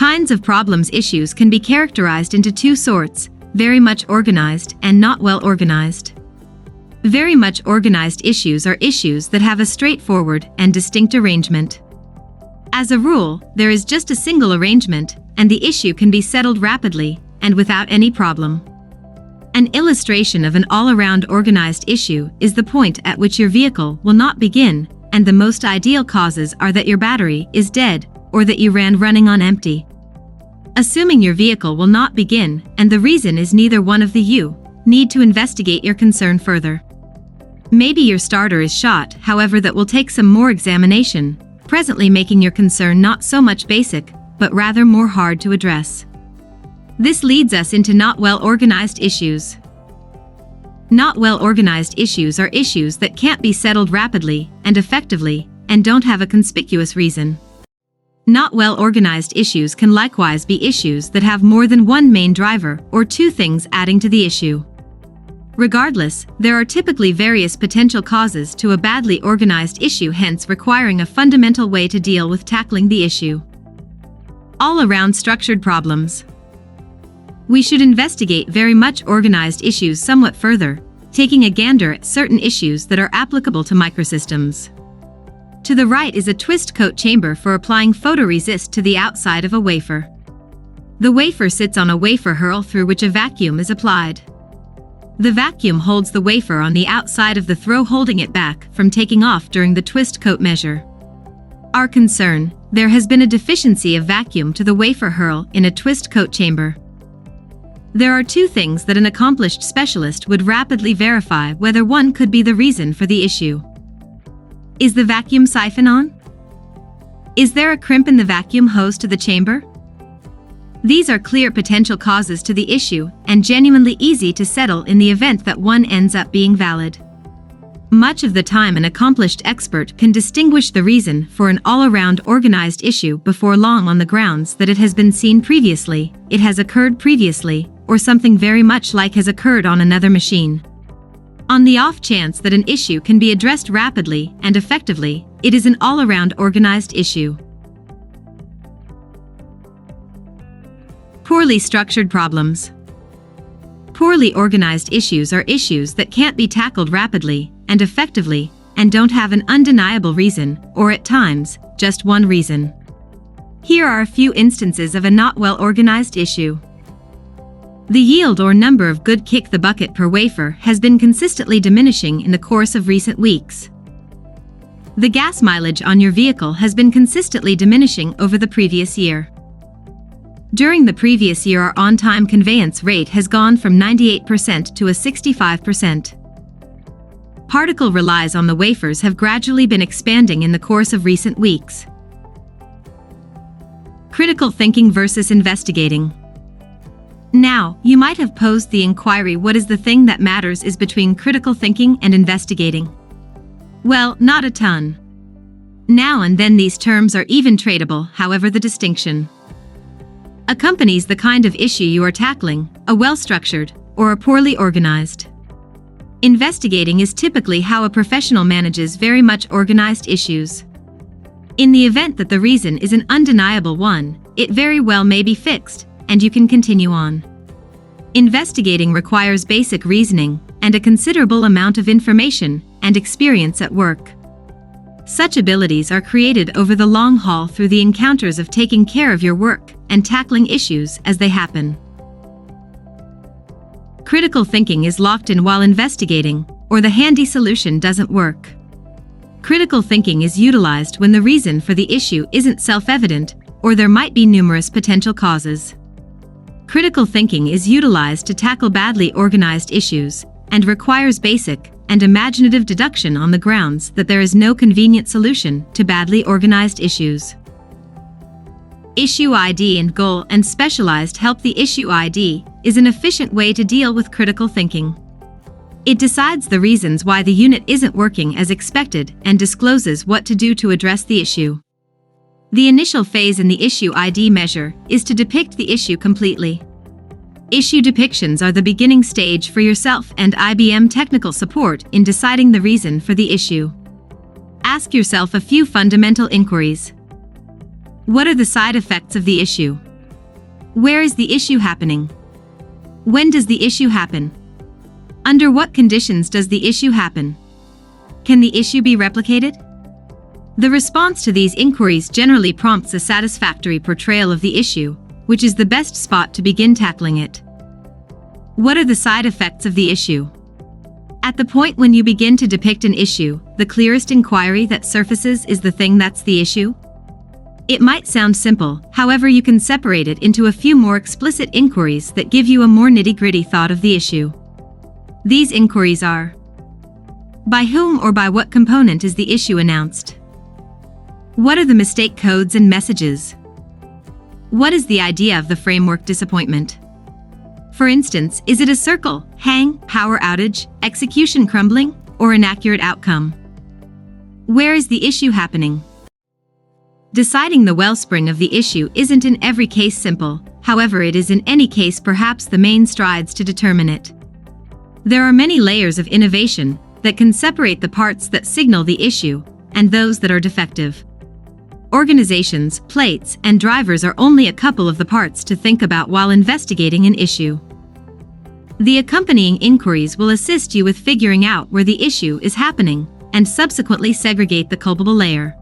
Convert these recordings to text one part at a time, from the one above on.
kinds of problems issues can be characterized into two sorts: very much organized and not well organized. Very much organized issues are issues that have a straightforward and distinct arrangement. As a rule, there is just a single arrangement, and the issue can be settled rapidly and without any problem. An illustration of an all-around organized issue is the point at which your vehicle will not begin, and the most ideal causes are that your battery is dead or that you ran running on empty. Assuming your vehicle will not begin, and the reason is neither one of the you need to investigate your concern further. Maybe your starter is shot, however that will take some more examination, presently making your concern not so much basic, but rather more hard to address. This leads us into not well-organized issues. Not well-organized issues are issues that can't be settled rapidly and effectively, and don't have a conspicuous reason. Not well-organized issues can likewise be issues that have more than one main driver or two things adding to the issue. Regardless, there are typically various potential causes to a badly organized issue, hence requiring a fundamental way to deal with tackling the issue. All-around structured problems. We should investigate very much organized issues somewhat further, taking a gander at certain issues that are applicable to microsystems. To the right is a twist coat chamber for applying photoresist to the outside of a wafer. The wafer sits on a wafer hurl through which a vacuum is applied. The vacuum holds the wafer on the outside of the throw, holding it back from taking off during the twist coat measure. Our concern: there has been a deficiency of vacuum to the wafer hurl in a twist coat chamber. There are two things that an accomplished specialist would rapidly verify whether one could be the reason for the issue. Is the vacuum siphon on? Is there a crimp in the vacuum hose to the chamber? These are clear potential causes to the issue and genuinely easy to settle in the event that one ends up being valid. Much of the time an accomplished expert can distinguish the reason for an all-around organized issue before long on the grounds that it has been seen previously, it has occurred previously, or something very much like has occurred on another machine. On the off chance that an issue can be addressed rapidly and effectively, it is an all-around organized issue. Poorly structured problems. Poorly organized issues are issues that can't be tackled rapidly and effectively, and don't have an undeniable reason, or at times, just one reason. Here are a few instances of a not well-organized issue. The yield or number of good kick the bucket per wafer has been consistently diminishing in the course of recent weeks. The gas mileage on your vehicle has been consistently diminishing over the previous year. During the previous year, our on-time conveyance rate has gone from 98% to a 65%. Particle relies on the wafers have gradually been expanding in the course of recent weeks. Critical thinking versus investigating. Now, you might have posed the inquiry, what is the thing that matters is between critical thinking and investigating? Well, not a ton. Now and then these terms are even tradable, however the distinction accompanies the kind of issue you are tackling, a well-structured or a poorly organized. Investigating is typically how a professional manages very much organized issues. In the event that the reason is an undeniable one, it very well may be fixed, and you can continue on. Investigating requires basic reasoning and a considerable amount of information and experience at work. Such abilities are created over the long haul through the encounters of taking care of your work and tackling issues as they happen. Critical thinking is locked in while investigating, or the handy solution doesn't work. Critical thinking is utilized when the reason for the issue isn't self-evident, or there might be numerous potential causes. Critical thinking is utilized to tackle badly organized issues, and requires basic and imaginative deduction on the grounds that there is no convenient solution to badly organized issues. Issue ID and goal and specialized help. The issue ID is an efficient way to deal with critical thinking. It decides the reasons why the unit isn't working as expected and discloses what to do to address the issue. The initial phase in the issue ID measure is to depict the issue completely. Issue depictions are the beginning stage for yourself and IBM technical support in deciding the reason for the issue. Ask yourself a few fundamental inquiries. What are the side effects of the issue? Where is the issue happening? When does the issue happen? Under what conditions does the issue happen? Can the issue be replicated? The response to these inquiries generally prompts a satisfactory portrayal of the issue, which is the best spot to begin tackling it. What are the side effects of the issue? At the point when you begin to depict an issue, the clearest inquiry that surfaces is the thing that's the issue. It might sound simple, however you can separate it into a few more explicit inquiries that give you a more nitty-gritty thought of the issue. These inquiries are: by whom or by what component is the issue announced? What are the mistake codes and messages? What is the idea of the framework disappointment? For instance, is it a circle, hang, power outage, execution crumbling, or inaccurate outcome? Where is the issue happening? Deciding the wellspring of the issue isn't in every case simple, however it is in any case perhaps the main strides to determine it. There are many layers of innovation that can separate the parts that signal the issue and those that are defective. Organizations, plates, and drivers are only a couple of the parts to think about while investigating an issue. The accompanying inquiries will assist you with figuring out where the issue is happening and subsequently segregate the culpable layer.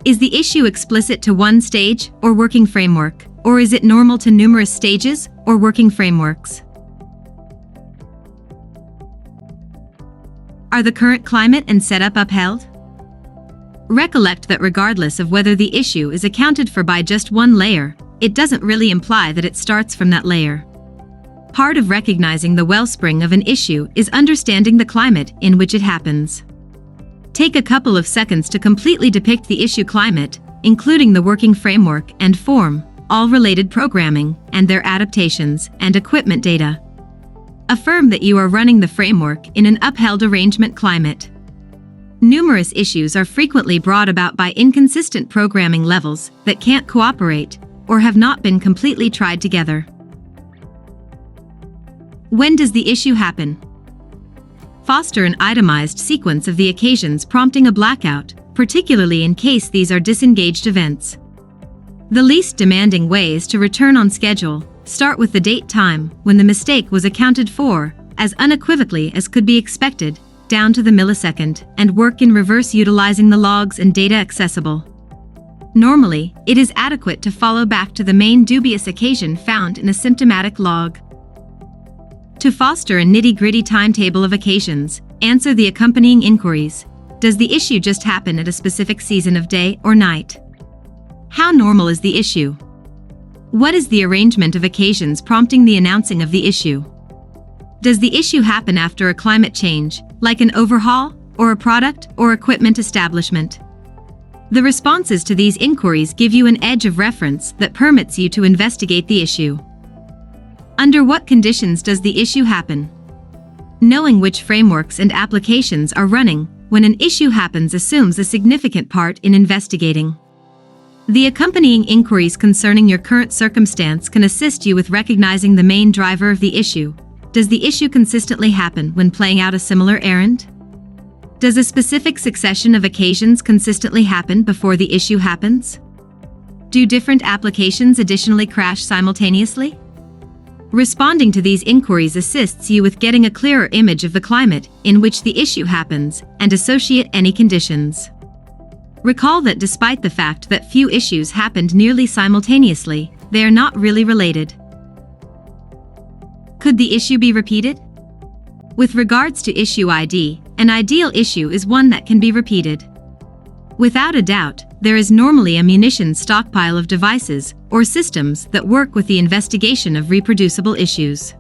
Is the issue explicit to one stage or working framework, or is it normal to numerous stages or working frameworks? Are the current climate and setup upheld? Recollect that regardless of whether the issue is accounted for by just one layer, it doesn't really imply that it starts from that layer. Part of recognizing the wellspring of an issue is understanding the climate in which it happens. Take a couple of seconds to completely depict the issue climate, including the working framework and form, all related programming, and their adaptations and equipment data. Affirm that you are running the framework in an upheld arrangement climate. Numerous issues are frequently brought about by inconsistent programming levels that can't cooperate or have not been completely tried together. When does the issue happen? Foster an itemized sequence of the occasions prompting a blackout, particularly in case these are disengaged events. The least demanding way is to return on schedule. Start with the date-time when the mistake was accounted for, as unequivocally as could be expected, down to the millisecond, and work in reverse utilizing the logs and data accessible. Normally, it is adequate to follow back to the main dubious occasion found in a symptomatic log. To foster a nitty-gritty timetable of occasions, answer the accompanying inquiries. Does the issue just happen at a specific season of day or night? How normal is the issue? What is the arrangement of occasions prompting the announcing of the issue? Does the issue happen after a climate change, like an overhaul, or a product or equipment establishment? The responses to these inquiries give you an edge of reference that permits you to investigate the issue. Under what conditions does the issue happen? Knowing which frameworks and applications are running when an issue happens assumes a significant part in investigating. The accompanying inquiries concerning your current circumstance can assist you with recognizing the main driver of the issue. Does the issue consistently happen when playing out a similar errand? Does a specific succession of occasions consistently happen before the issue happens? Do different applications additionally crash simultaneously? Responding to these inquiries assists you with getting a clearer image of the climate in which the issue happens and associate any conditions. Recall that despite the fact that few issues happened nearly simultaneously, they are not really related. Could the issue be repeated? With regards to issue ID, an ideal issue is one that can be repeated. Without a doubt, there is normally a munitions stockpile of devices or systems that work with the investigation of reproducible issues.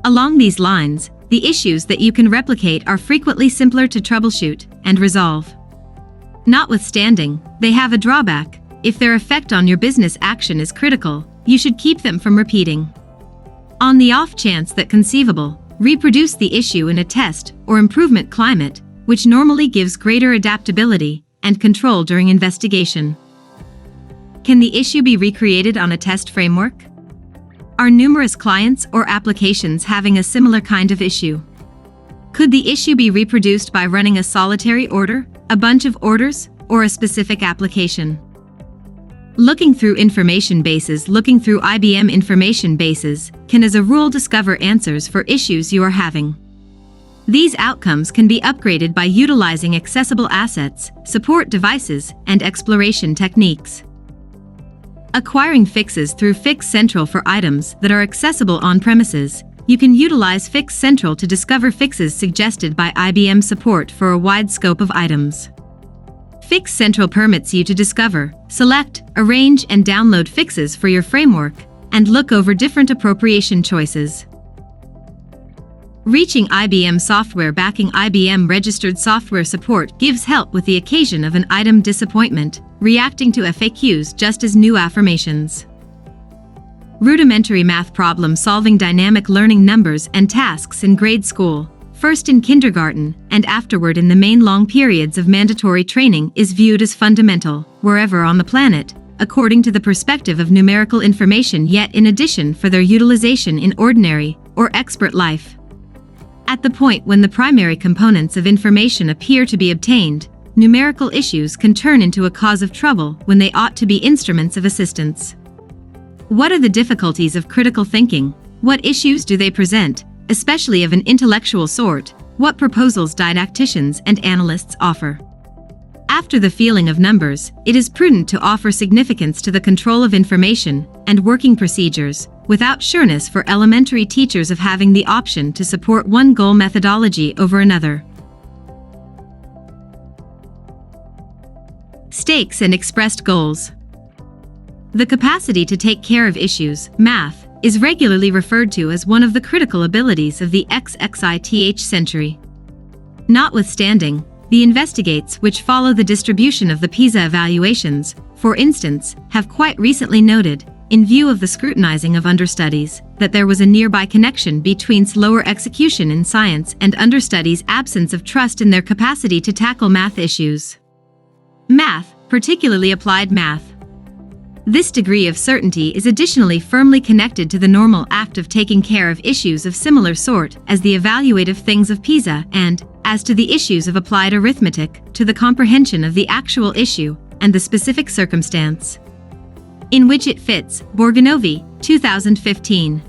Along these lines, the issues that you can replicate are frequently simpler to troubleshoot and resolve. Notwithstanding, they have a drawback. If their effect on your business action is critical, you should keep them from repeating. On the off chance that conceivable, reproduce the issue in a test or improvement climate, which normally gives greater adaptability and control during investigation. Can the issue be recreated on a test framework? Are numerous clients or applications having a similar kind of issue? Could the issue be reproduced by running a solitary order, a bunch of orders, or a specific application? Looking through IBM information bases can as a rule discover answers for issues you are having. These outcomes can be upgraded by utilizing accessible assets, support devices, and exploration techniques. Acquiring fixes through Fix Central for items that are accessible on premises. You can utilize Fix Central to discover fixes suggested by IBM support for a wide scope of items. Fix Central permits you to discover, select, arrange, and download fixes for your framework, and look over different appropriation choices. Reaching IBM software backing IBM registered software support gives help with the occasion of an item disappointment, reacting to FAQs just as new affirmations. Rudimentary math problem solving dynamic learning numbers and tasks in grade school, first in kindergarten and afterward in the main long periods of mandatory training is viewed as fundamental, wherever on the planet, according to the perspective of numerical information yet in addition for their utilization in ordinary or expert life. At the point when the primary components of information appear to be obtained, numerical issues can turn into a cause of trouble when they ought to be instruments of assistance. What are the difficulties of critical thinking? What issues do they present, especially of an intellectual sort? What proposals didacticians and analysts offer? After the feeling of numbers, it is prudent to offer significance to the control of information and working procedures, without sureness for elementary teachers of having the option to support one goal methodology over another. Stakes and expressed goals. The capacity to take care of issues, math, is regularly referred to as one of the critical abilities of the XXIth century. Notwithstanding, the investigates which follow the distribution of the PISA evaluations, for instance, have quite recently noted, in view of the scrutinizing of understudies, that there was a nearby connection between slower execution in science and understudies' absence of trust in their capacity to tackle math issues. Math, particularly applied math. This degree of certainty is additionally firmly connected to the normal act of taking care of issues of similar sort as the evaluative things of PISA and, as to the issues of applied arithmetic, to the comprehension of the actual issue and the specific circumstance in which it fits. Borgonovi, 2015.